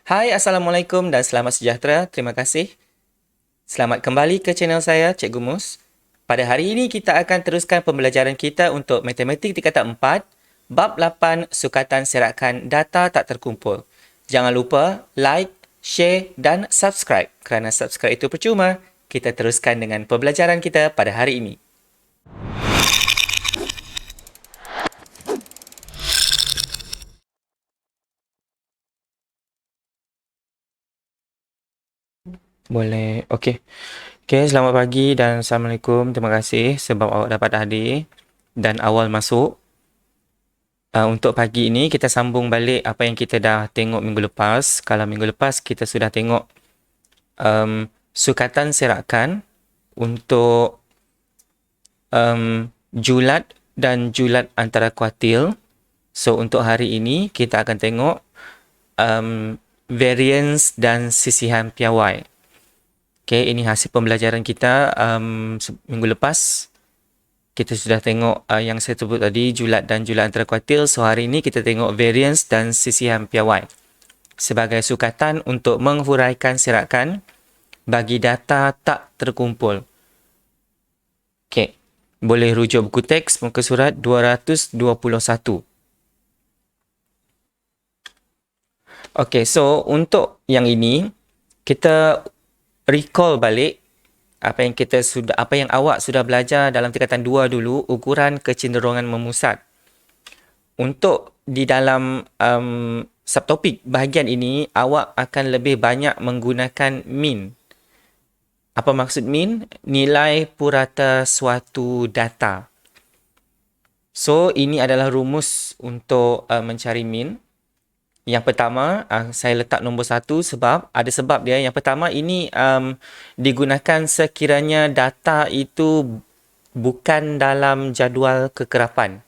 Hai, Assalamualaikum dan selamat sejahtera. Terima kasih. Selamat kembali ke channel saya, Cikgu Mus. Pada hari ini kita akan teruskan pembelajaran kita untuk Matematik Tingkatan 4, Bab 8, Sukatan Serakan Data Tak Terkumpul. Jangan lupa like, share dan subscribe kerana subscribe itu percuma. Kita teruskan dengan pembelajaran kita pada hari ini. Boleh. Okey. Okey, selamat pagi dan Assalamualaikum. Terima kasih sebab awak dapat hadir dan awal masuk. Untuk pagi ini kita sambung balik apa yang kita dah tengok minggu lepas. Kalau minggu lepas kita sudah tengok sukatan serakan untuk julat dan julat antara kuartil. So untuk hari ini kita akan tengok variance dan sisihan piawai. Okay, ini hasil pembelajaran kita minggu lepas. Kita sudah tengok yang saya sebut tadi, julat dan julat antara kuartil. So hari ini kita tengok variance dan sisihan piawai sebagai sukatan untuk menghuraikan serakan bagi data tak terkumpul. Okey, boleh rujuk buku teks muka surat 221. Okey, so untuk yang ini kita recall balik apa yang awak sudah belajar dalam tingkatan 2 dulu, ukuran kecenderungan memusat. Untuk di dalam subtopik bahagian ini, awak akan lebih banyak menggunakan mean. Apa maksud mean? Nilai purata suatu data. So, ini adalah rumus untuk mencari mean. Yang pertama, saya letak nombor 1 sebab ada sebab dia. Yang pertama, ini digunakan sekiranya data itu bukan dalam jadual kekerapan.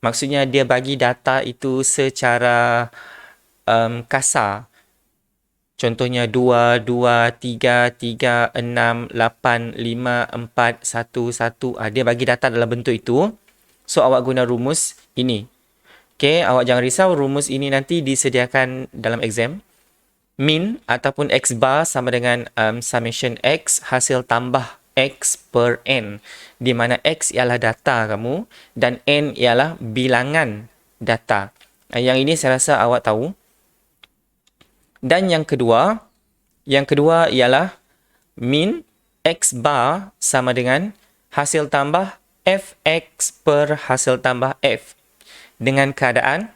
Maksudnya dia bagi data itu secara kasar. Contohnya 2, 2, 3, 3, 6, 8, 5, 4, 1, 1. Dia bagi data dalam bentuk itu. So, awak guna rumus ini. Okay, awak jangan risau, rumus ini nanti disediakan dalam exam. Min ataupun X bar sama dengan summation X hasil tambah X per N. Di mana X ialah data kamu dan N ialah bilangan data. Yang ini saya rasa awak tahu. Dan yang kedua ialah min X bar sama dengan hasil tambah Fx per hasil tambah F. Dengan keadaan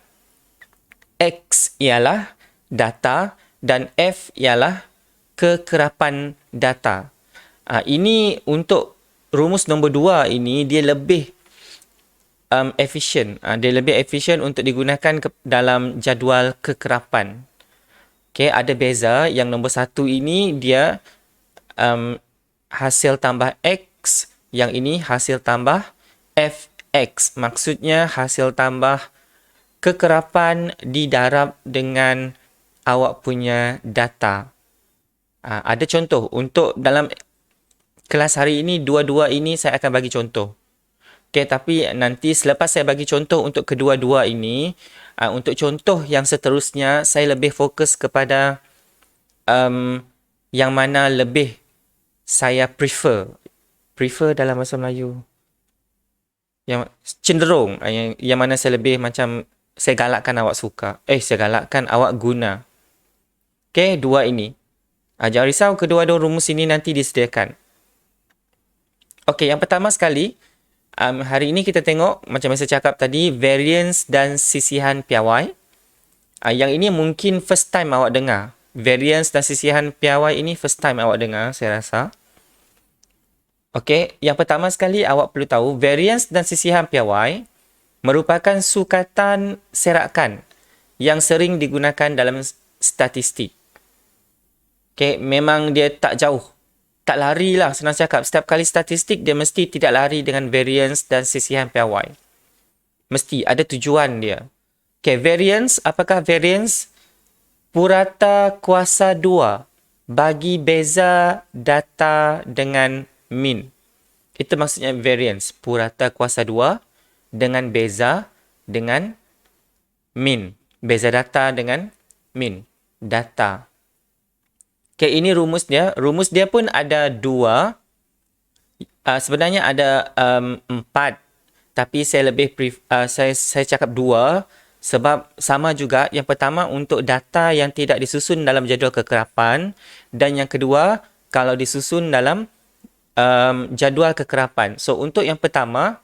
X ialah data dan F ialah kekerapan data. Ini untuk rumus nombor 2 ini dia lebih efisien. Dia lebih efisien untuk digunakan dalam jadual kekerapan. Okay, ada beza. Yang nombor 1 ini dia hasil tambah X. Yang ini hasil tambah Fx. Maksudnya hasil tambah kekerapan didarab dengan awak punya data. Ada contoh untuk dalam kelas hari ini, dua-dua ini saya akan bagi contoh. Okay, tapi nanti selepas saya bagi contoh untuk kedua-dua ini, untuk contoh yang seterusnya, saya lebih fokus kepada yang mana lebih saya prefer. Prefer dalam bahasa Melayu. Yang cenderung, yang mana saya lebih macam saya galakkan awak suka. Saya galakkan awak guna. Okay, dua ini. Jangan risau, kedua-dua rumus ini nanti disediakan. Okay, yang pertama sekali, hari ini kita tengok, macam yang saya cakap tadi, variance dan sisihan piawai. Yang ini mungkin first time awak dengar. Variance dan sisihan piawai ini first time awak dengar, saya rasa. Okay, yang pertama sekali awak perlu tahu, variance dan sisihan piawai merupakan sukatan serakan yang sering digunakan dalam statistik. Okay, memang dia tak jauh. Tak lari lah, senang cakap. Setiap kali statistik, dia mesti tidak lari dengan variance dan sisihan piawai. Mesti ada tujuan dia. Okay, variance. Apakah variance? Purata kuasa 2 bagi beza data dengan mean. Itu maksudnya variance. Purata kuasa 2 dengan beza dengan mean. Beza data dengan mean. data. Okay, ini rumus dia. Rumus dia pun ada 2. Sebenarnya ada 4. Tapi saya saya cakap 2 sebab sama juga. Yang pertama untuk data yang tidak disusun dalam jadual kekerapan, dan yang kedua kalau disusun dalam jadual kekerapan. So untuk yang pertama,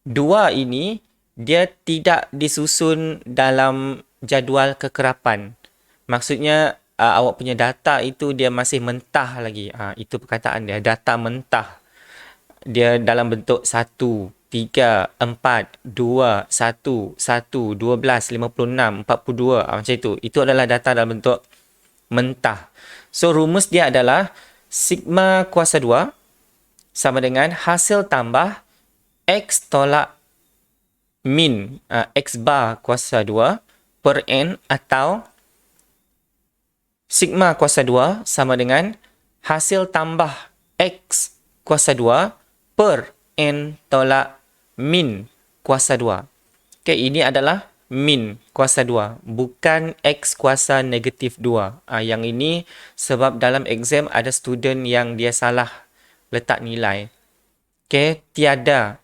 2 ini dia tidak disusun dalam jadual kekerapan. Maksudnya awak punya data itu dia masih mentah lagi. Itu perkataan dia, data mentah. Dia dalam bentuk 1, 3, 4, 2, 1, 1, 12, 56, 42. Macam itu. Itu adalah data dalam bentuk mentah. So rumus dia adalah sigma kuasa 2 sama dengan hasil tambah X tolak min X bar kuasa 2 per N, atau sigma kuasa 2 sama dengan hasil tambah X kuasa 2 per N tolak min kuasa 2. Okay, ini adalah min kuasa 2, bukan X kuasa negatif 2. Yang ini sebab dalam exam ada student yang dia salah letak nilai. Okay, tiada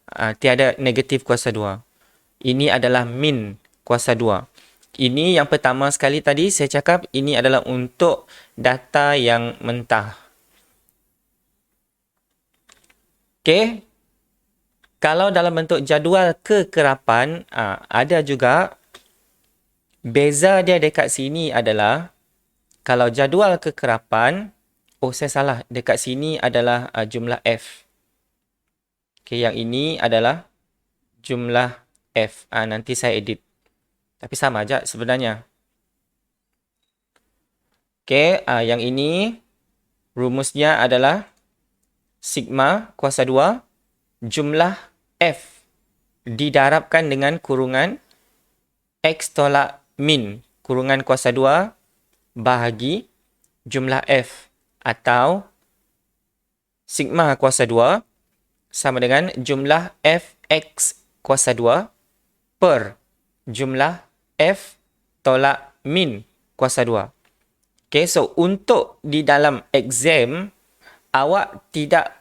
negatif kuasa 2. Ini adalah min kuasa 2. Ini yang pertama sekali tadi saya cakap, ini adalah untuk data yang mentah. Okay. Kalau dalam bentuk jadual kekerapan, ada juga beza dia dekat sini adalah kalau jadual kekerapan, saya salah, dekat sini adalah jumlah F. Okay, yang ini adalah jumlah F. Nanti saya edit. Tapi sama aja sebenarnya. Okay, yang ini rumusnya adalah sigma kuasa 2 jumlah F didarabkan dengan kurungan X tolak min kurungan kuasa 2 bahagi jumlah F, atau sigma kuasa 2 sama dengan jumlah Fx kuasa 2 per jumlah F tolak min kuasa 2. Okay, so untuk di dalam exam, awak tidak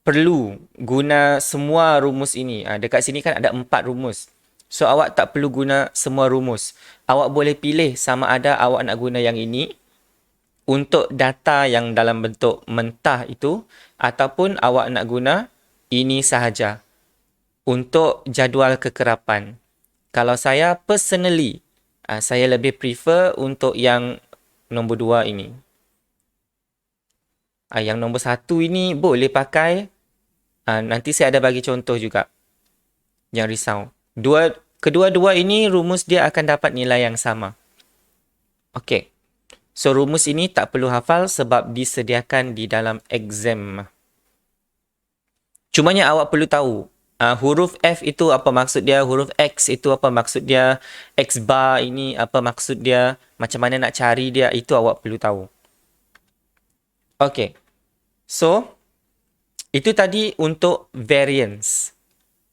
perlu guna semua rumus ini. Dekat sini kan ada 4 rumus. So awak tak perlu guna semua rumus. Awak boleh pilih sama ada awak nak guna yang ini untuk data yang dalam bentuk mentah itu, ataupun awak nak guna ini sahaja untuk jadual kekerapan. Kalau saya personally, saya lebih prefer untuk yang nombor 2 ini. Yang nombor 1 ini boleh pakai. Nanti saya ada bagi contoh juga. Yang risau. Kedua-dua ini rumus dia akan dapat nilai yang sama. Okey. So rumus ini tak perlu hafal sebab disediakan di dalam exam. Cumanya awak perlu tahu huruf F itu apa maksud dia, huruf X itu apa maksud dia, X bar ini apa maksud dia, macam mana nak cari dia, itu awak perlu tahu. Okey. So, itu tadi untuk variance.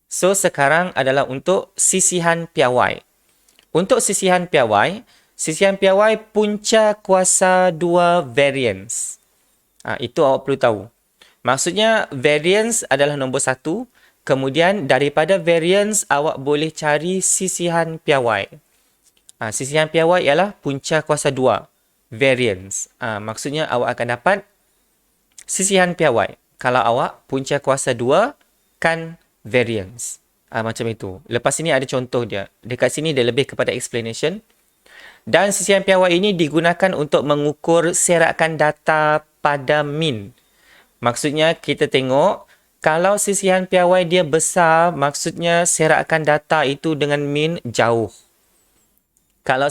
So, sekarang adalah untuk sisihan piawai. Untuk sisihan piawai punca kuasa 2 variance. Itu awak perlu tahu. Maksudnya, variance adalah nombor 1. Kemudian, daripada variance, awak boleh cari sisihan piawai. Sisihan piawai ialah punca kuasa 2 variance. Maksudnya, awak akan dapat sisihan piawai kalau awak punca kuasa 2 kan variance. Macam itu. Lepas ini ada contoh dia. Dekat sini dia lebih kepada explanation. Dan sisihan piawai ini digunakan untuk mengukur serakan data pada min. Maksudnya kita tengok kalau sisihan piawai dia besar, maksudnya serakan data itu dengan min jauh. Kalau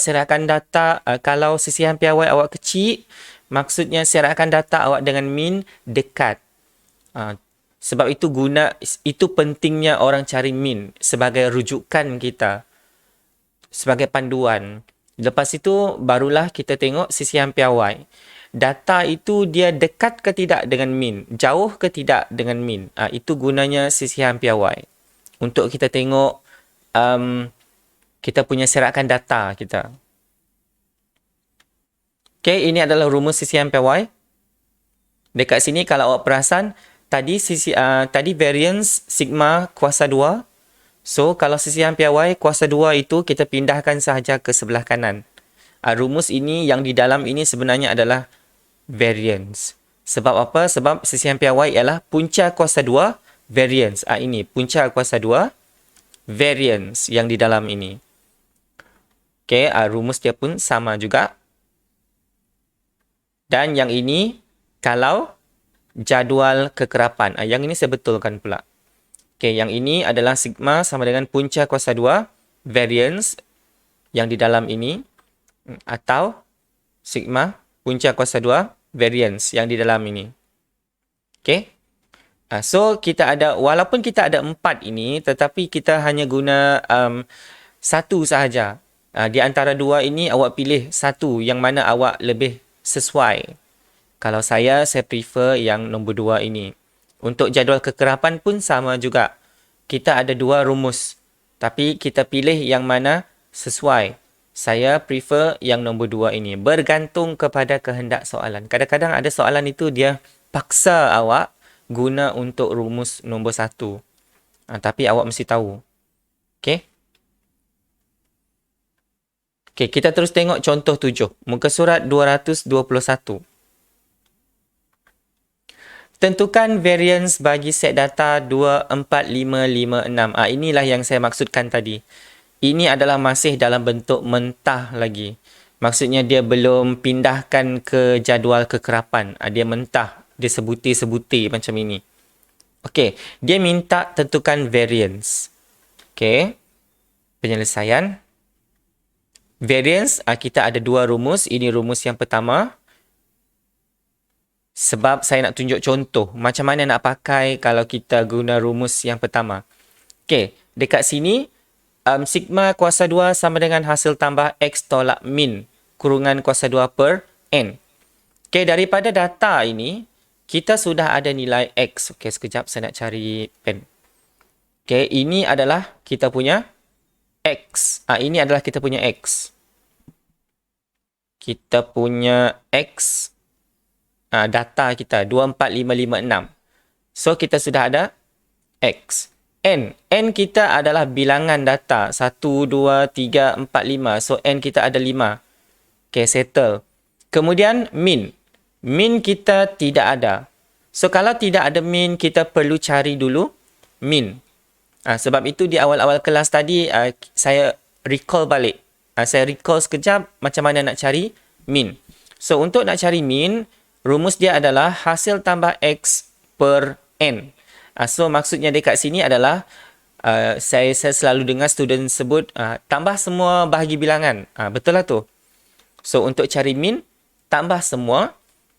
kalau sisihan piawai awak kecil, maksudnya serakan data awak dengan min dekat. Sebab itu pentingnya orang cari min sebagai rujukan kita, sebagai panduan. Lepas itu barulah kita tengok sisihan piawai. Data itu dia dekat ke tidak dengan min, jauh ke tidak dengan min. Itu gunanya sisihan piawai. Untuk kita tengok kita punya serakan data kita. Okay, ini adalah rumus sisihan PY. Dekat sini kalau awak perasan, tadi variance sigma kuasa 2. So, kalau sisihan PY kuasa 2 itu kita pindahkan sahaja ke sebelah kanan. Rumus ini yang di dalam ini sebenarnya adalah variance. Sebab apa? Sebab sisihan PY ialah punca kuasa 2 variance. Ini punca kuasa 2 variance yang di dalam ini. Okay, rumus dia pun sama juga. Dan yang ini kalau jadual kekerapan. Yang ini saya betulkan pula. Okay, yang ini adalah sigma sama dengan punca kuasa 2 variance yang di dalam ini. Atau sigma punca kuasa 2 variance yang di dalam ini. Okay. So, kita ada, walaupun kita ada 4 ini, tetapi kita hanya guna satu sahaja. Di antara dua ini, awak pilih satu yang mana awak lebih sesuai. Kalau saya prefer yang nombor 2 ini. Untuk jadual kekerapan pun sama juga. Kita ada 2 rumus. Tapi kita pilih yang mana sesuai. Saya prefer yang nombor 2 ini. Bergantung kepada kehendak soalan. Kadang-kadang ada soalan itu dia paksa awak guna untuk rumus nombor 1. Tapi awak mesti tahu. Okey. Okey, kita terus tengok contoh 7. Muka surat 221. Tentukan variance bagi set data 2, 4, 5, 5, 6. Inilah yang saya maksudkan tadi. Ini adalah masih dalam bentuk mentah lagi. Maksudnya dia belum pindahkan ke jadual kekerapan. Dia mentah. Dia sebutir-sebutir macam ini. Okey, dia minta tentukan variance. Okey, penyelesaian. Variance, kita ada 2 rumus. Ini rumus yang pertama. Sebab saya nak tunjuk contoh macam mana nak pakai kalau kita guna rumus yang pertama. Okey, dekat sini sigma kuasa 2 sama dengan hasil tambah X tolak min kurungan kuasa 2 per N. Okey, daripada data ini, kita sudah ada nilai X. Okey, sekejap saya nak cari pen. Okey, ini adalah kita punya X. Ini adalah kita punya X. Kita punya X. Data kita 24556. So kita sudah ada X. N kita adalah bilangan data 1 2 3 4 5. So N kita ada 5. Okay, settle. Kemudian min kita tidak ada. So kalau tidak ada min, kita perlu cari dulu min. Sebab itu di awal-awal kelas tadi saya recall balik. Saya recall sekejap macam mana nak cari min. So untuk nak cari min, rumus dia adalah hasil tambah X per N. So, maksudnya dekat sini adalah saya selalu dengar student sebut tambah semua bahagi bilangan. Betul lah tu. So, untuk cari min, tambah semua.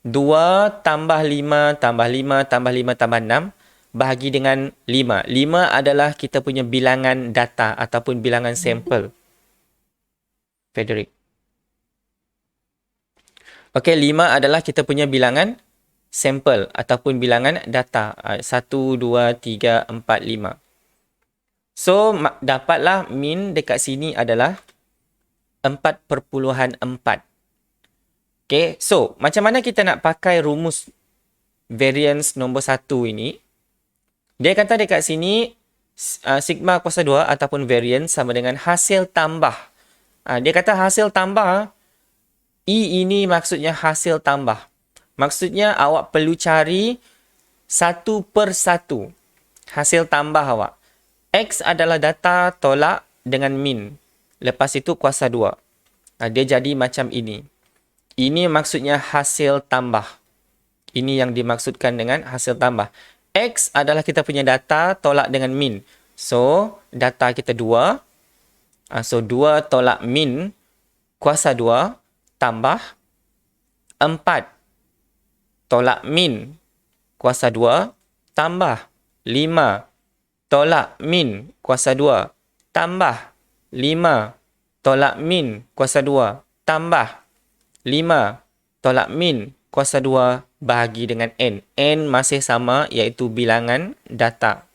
2 tambah 5 tambah 5 tambah 5 tambah 6 bahagi dengan 5. 5 adalah kita punya bilangan data ataupun bilangan sampel. Frederick. Okey, 5 adalah kita punya bilangan sampel ataupun bilangan data. 1, 2, 3, 4, 5. So, dapatlah min dekat sini adalah 4.4. Okey, so macam mana kita nak pakai rumus variance nombor 1 ini? Dia kata dekat sini sigma kuasa 2 ataupun variance sama dengan hasil tambah. Dia kata hasil tambah. I ini maksudnya hasil tambah. Maksudnya awak perlu cari 1 per 1 hasil tambah awak. X adalah data tolak dengan min. Lepas itu kuasa 2. Dia jadi macam ini. Ini maksudnya hasil tambah. Ini yang dimaksudkan dengan hasil tambah. X adalah kita punya data tolak dengan min. So, data kita 2. So, 2 tolak min kuasa 2 tambah 4 tolak min kuasa 2 tambah 5 tolak min kuasa 2 tambah 5 tolak min kuasa 2 tambah 5 tolak min kuasa 2 bahagi dengan N. N masih sama iaitu bilangan data.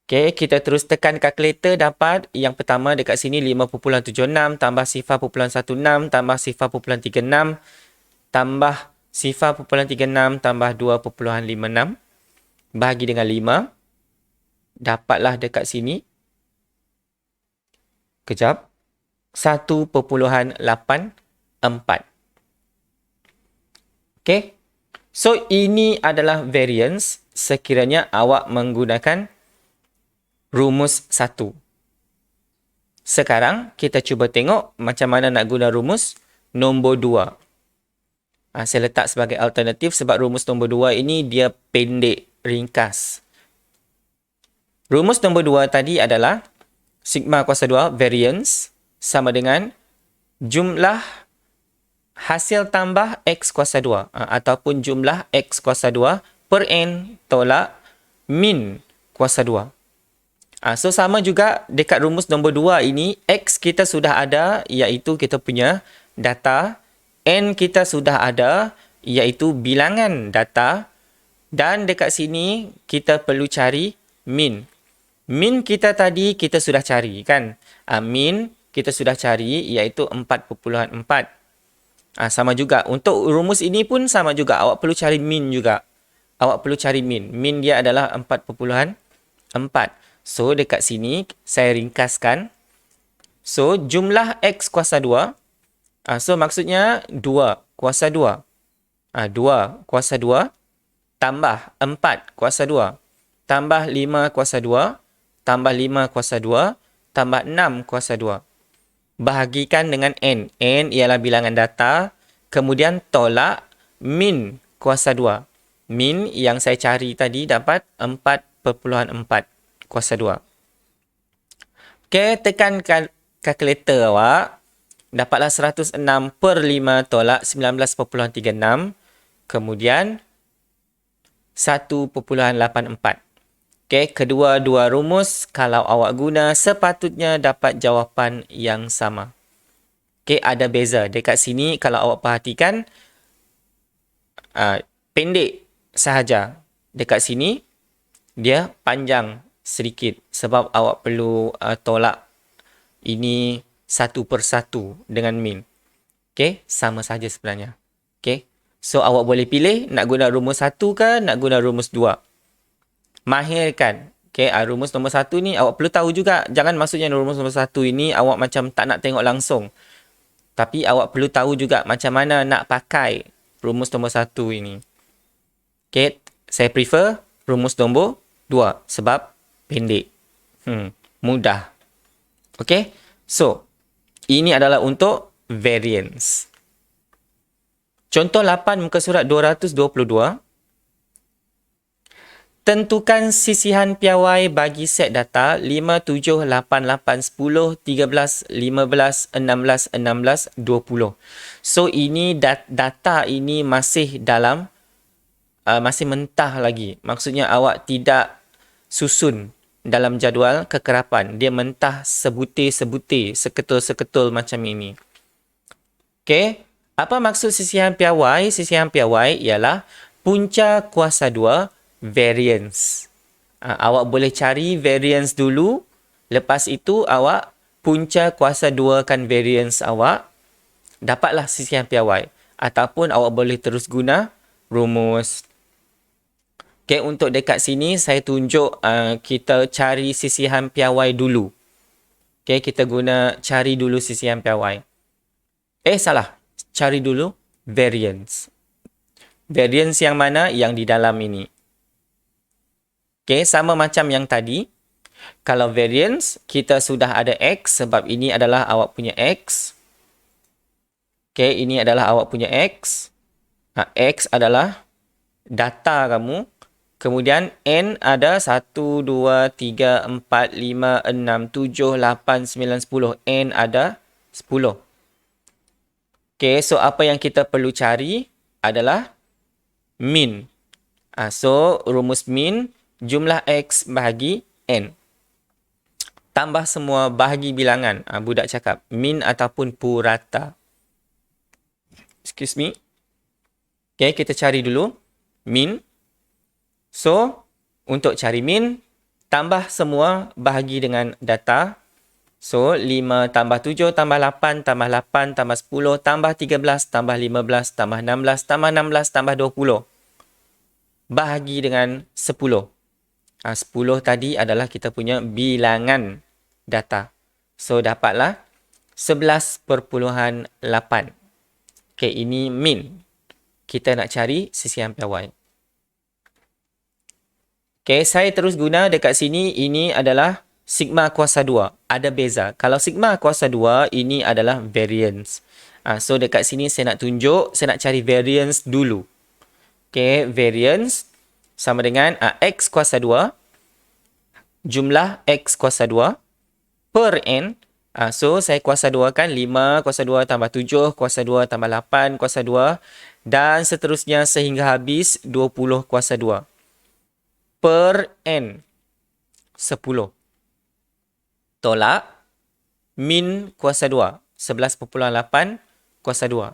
Okay, kita terus tekan kalkulator, dapat yang pertama dekat sini 5.76 tambah 0.16 tambah 0.36 tambah 0.36 tambah 2.56 bahagi dengan 5. Dapatlah dekat sini. Kejap. 1.84. Okay. So, ini adalah variance sekiranya awak menggunakan rumus 1. Sekarang, kita cuba tengok macam mana nak guna rumus nombor 2. Saya letak sebagai alternatif sebab rumus nombor 2 ini dia pendek, ringkas. Rumus nombor 2 tadi adalah sigma kuasa 2 variance sama dengan jumlah hasil tambah X kuasa 2 ataupun jumlah X kuasa 2 per N tolak min kuasa 2. So, sama juga dekat rumus nombor 2 ini, X kita sudah ada iaitu kita punya data, N kita sudah ada iaitu bilangan data, dan dekat sini kita perlu cari min. Min kita tadi kita sudah cari kan? Min kita sudah cari iaitu 4.4. Sama juga. Untuk rumus ini pun sama juga. Awak perlu cari min juga. Awak perlu cari min. Min dia adalah 4.4. So, dekat sini saya ringkaskan. So, jumlah X kuasa 2. So, maksudnya 2 kuasa 2. 2 kuasa 2 tambah 4 kuasa 2 tambah 5 kuasa 2 tambah 5 kuasa 2 tambah 6 kuasa 2. Bahagikan dengan N. N ialah bilangan data. Kemudian tolak min kuasa 2. Min yang saya cari tadi dapat 4.4 kuasa 2. Okay, tekan kalkulator awak. Dapatlah 106 per 5 tolak 19.36. Kemudian 1.84. Okay, kedua-dua rumus kalau awak guna sepatutnya dapat jawapan yang sama. Okay, ada beza. Dekat sini kalau awak perhatikan pendek sahaja. Dekat sini dia panjang sedikit sebab awak perlu tolak ini satu persatu dengan min. Okay, sama saja sebenarnya. Okay, so awak boleh pilih nak guna rumus 1 ke nak guna rumus 2. Mahirkan. Okay, rumus nombor 1 ni awak perlu tahu juga. Jangan maksudnya rumus nombor 1 ini awak macam tak nak tengok langsung. Tapi awak perlu tahu juga macam mana nak pakai rumus nombor 1 ini. Okay, saya prefer rumus nombor 2 sebab pendek. Mudah. Okay, so ini adalah untuk variance. Contoh 8 muka surat 222. Tentukan sisihan piawai bagi set data 5, 7, 8, 8, 10, 13, 15, 16, 16, 20. So, ini data ini masih dalam, masih mentah lagi. Maksudnya awak tidak susun dalam jadual kekerapan. Dia mentah sebutir-sebutir, seketul-seketul macam ini. Okay. Apa maksud sisihan piawai? Sisihan piawai ialah punca kuasa 2 variance. Awak boleh cari variance dulu. Lepas itu awak punca kuasa 2 kan variance awak. Dapatlah sisihan piawai. Ataupun awak boleh terus guna rumus. Okay, untuk dekat sini saya tunjuk kita cari sisihan piawai dulu. Okay, kita guna cari dulu sisihan piawai. Salah. Cari dulu variance. Variance yang mana? Yang di dalam ini. Okay, sama macam yang tadi. Kalau variance, kita sudah ada X sebab ini adalah awak punya X. Okay, ini adalah awak punya X. X adalah data kamu. Kemudian N ada 1, 2, 3, 4, 5, 6, 7, 8, 9, 10. N ada 10. Okay, so apa yang kita perlu cari adalah min. So, rumus min, jumlah X bahagi N. Tambah semua bahagi bilangan. Budak cakap min ataupun purata. Excuse me. Okay, kita cari dulu min. So, untuk cari min, Tambah semua bahagi dengan data. So, 5 tambah 7 tambah 8 tambah 8 tambah 10 tambah 13 tambah 15 tambah 16 tambah 16 tambah 20. Bahagi dengan 10. 10 tadi adalah kita punya bilangan data. So, dapatlah 11.8. Okay, ini min. Kita nak cari sisihan piawai. Okay, saya terus guna dekat sini. Ini adalah sigma kuasa 2. Ada beza. Kalau sigma kuasa 2, ini adalah variance. So, dekat sini saya nak tunjuk, saya nak cari variance dulu. Okay, variance sama dengan X kuasa 2 jumlah X kuasa 2 per N. So, saya kuasa 2 kan. 5 kuasa 2 tambah 7 kuasa 2 tambah 8 kuasa 2. Dan seterusnya sehingga habis 20 kuasa 2. Per N 10. Tolak min kuasa 2. 11.8 kuasa 2.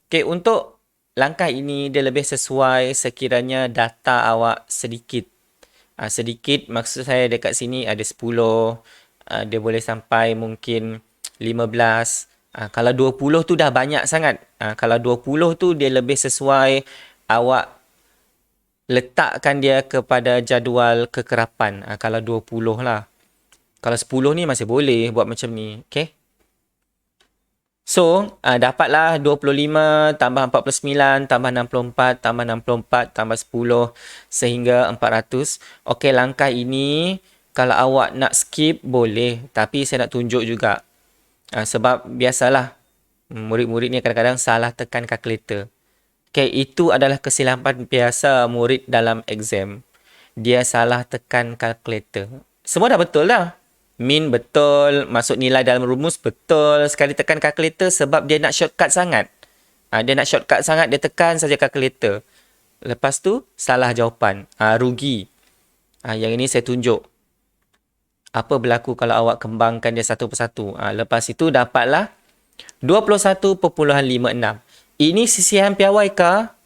Okay, untuk langkah ini dia lebih sesuai sekiranya data awak sedikit. Sedikit maksud saya dekat sini ada 10. Dia boleh sampai mungkin 15. Kalau 20 tu dah banyak sangat. Kalau 20 tu dia lebih sesuai awak letakkan dia kepada jadual kekerapan. Kalau 20 lah. Kalau 10 ni masih boleh buat macam ni. Okay. So, dapatlah 25 tambah 49 tambah 64 tambah 64 tambah 10 sehingga 400. Okay, langkah ini kalau awak nak skip boleh. Tapi saya nak tunjuk juga. Sebab biasalah murid-murid ni kadang-kadang salah tekan kalkulator. Okay, itu adalah kesilapan biasa murid dalam exam. Dia salah tekan kalkulator. Semua dah betul dah. Min betul, masuk nilai dalam rumus betul. Sekali tekan kalkulator sebab dia nak shortcut sangat. Dia nak shortcut sangat, dia tekan saja kalkulator. Lepas tu, salah jawapan. Rugi. Yang ini saya tunjuk. Apa berlaku kalau awak kembangkan dia satu persatu. Lepas itu, dapatlah 21.56. Ini sisihan piawai kah?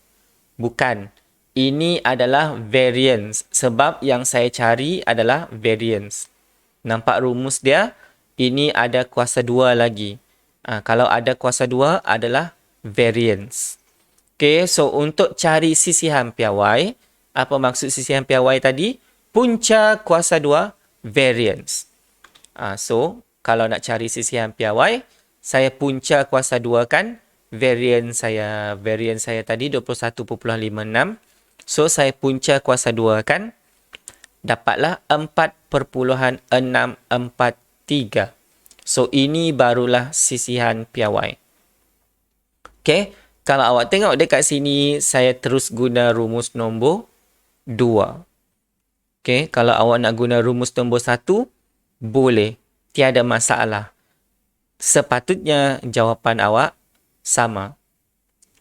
Bukan. Ini adalah variance. Sebab yang saya cari adalah variance. Nampak rumus dia? Ini ada kuasa 2 lagi. Kalau ada kuasa 2 adalah variance. Okay, so untuk cari sisihan piawai, apa maksud sisihan piawai tadi? Punca kuasa 2 variance. So, kalau nak cari sisihan piawai, saya punca kuasa 2 kan? Variance saya tadi 21.56. So, saya punca kuasa 2 kan? Dapatlah 4.643. So, ini barulah sisihan piawai. Okay. Kalau awak tengok dekat sini, saya terus guna rumus nombor 2. Okay. Kalau awak nak guna rumus nombor 1, boleh. Tiada masalah. Sepatutnya jawapan awak sama.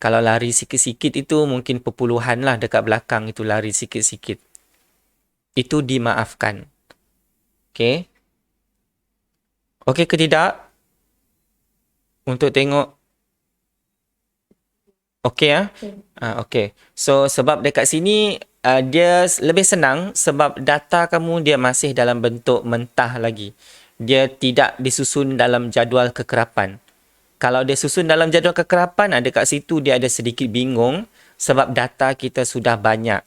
Kalau lari sikit-sikit itu mungkin perpuluhan lah dekat belakang itu lari sikit-sikit. Itu dimaafkan. Okay. Okay ke tidak? Untuk tengok. Okay ya? Okay. So, sebab dekat sini dia lebih senang sebab data kamu dia masih dalam bentuk mentah lagi. Dia tidak disusun dalam jadual kekerapan. Kalau dia susun dalam jadual kekerapan, dekat situ dia ada sedikit bingung sebab data kita sudah banyak.